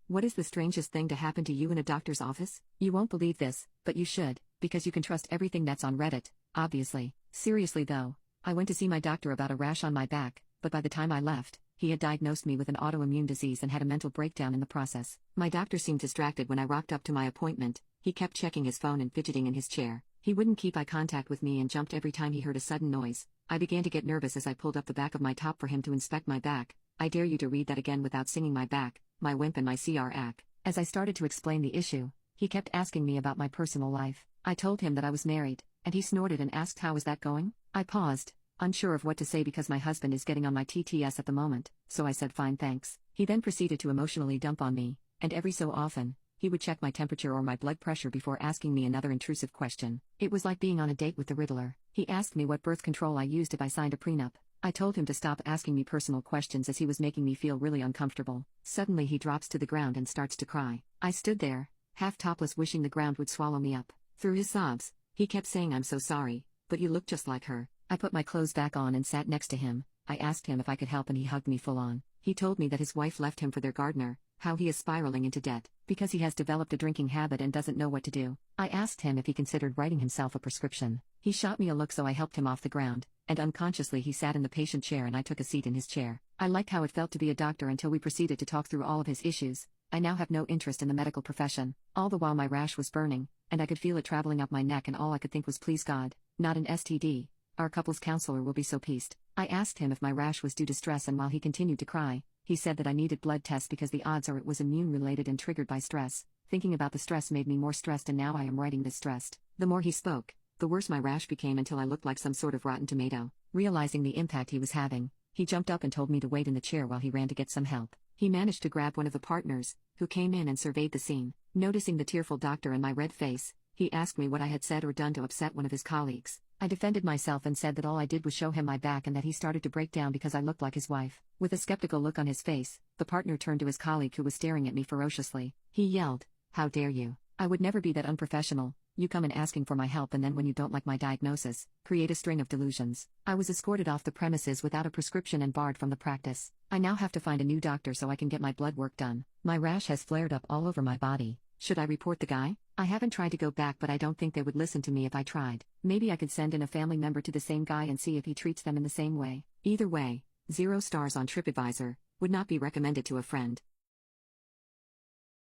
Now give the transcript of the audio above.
What is the strangest thing to happen to you in a doctor's office? You won't believe this, but you should, because you can trust everything that's on Reddit, obviously. Seriously though, I went to see my doctor about a rash on my back, but by the time I left, he had diagnosed me with an autoimmune disease and had a mental breakdown in the process. My doctor seemed distracted when I rocked up to my appointment. He kept checking his phone and fidgeting in his chair. He wouldn't keep eye contact with me and jumped every time he heard a sudden noise. I began to get nervous as I pulled up the back of my top for him to inspect my back. I dare you to read that again without singing my back, my wimp and my CR-ack. As I started to explain the issue, he kept asking me about my personal life. I told him that I was married, and he snorted and asked how is that going? I paused, unsure of what to say because my husband is getting on my TTS at the moment, so I said fine thanks. He then proceeded to emotionally dump on me, and every so often, he would check my temperature or my blood pressure before asking me another intrusive question. It was like being on a date with the Riddler. He asked me what birth control I used if I signed a prenup. I told him to stop asking me personal questions as he was making me feel really uncomfortable. Suddenly he drops to the ground and starts to cry. I stood there, half topless, wishing the ground would swallow me up. Through his sobs, he kept saying, "I'm so sorry, but you look just like her." I put my clothes back on and sat next to him. I asked him if I could help and he hugged me full on. He told me that his wife left him for their gardener, how he is spiraling into debt, because he has developed a drinking habit and doesn't know what to do. I asked him if he considered writing himself a prescription. He shot me a look, so I helped him off the ground, and unconsciously he sat in the patient chair and I took a seat in his chair. I liked how it felt to be a doctor until we proceeded to talk through all of his issues. I now have no interest in the medical profession. All the while my rash was burning, and I could feel it traveling up my neck, and all I could think was, please God, not an STD. Our couples counselor will be so pissed. I asked him if my rash was due to stress, and while he continued to cry, he said that I needed blood tests because the odds are it was immune-related and triggered by stress. Thinking about the stress made me more stressed, and now I am writing this stressed. The more he spoke, the worse my rash became until I looked like some sort of rotten tomato. Realizing the impact he was having, he jumped up and told me to wait in the chair while he ran to get some help. He managed to grab one of the partners, who came in and surveyed the scene. Noticing the tearful doctor and my red face, he asked me what I had said or done to upset one of his colleagues. I defended myself and said that all I did was show him my back and that he started to break down because I looked like his wife. With a skeptical look on his face, the partner turned to his colleague who was staring at me ferociously. He yelled, "How dare you? I would never be that unprofessional. You come in asking for my help, and then when you don't like my diagnosis, create a string of delusions." I was escorted off the premises without a prescription and barred from the practice. I now have to find a new doctor so I can get my blood work done. My rash has flared up all over my body. Should I report the guy? I haven't tried to go back, but I don't think they would listen to me if I tried. Maybe I could send in a family member to the same guy and see if he treats them in the same way. Either way, 0 stars on TripAdvisor, would not be recommended to a friend.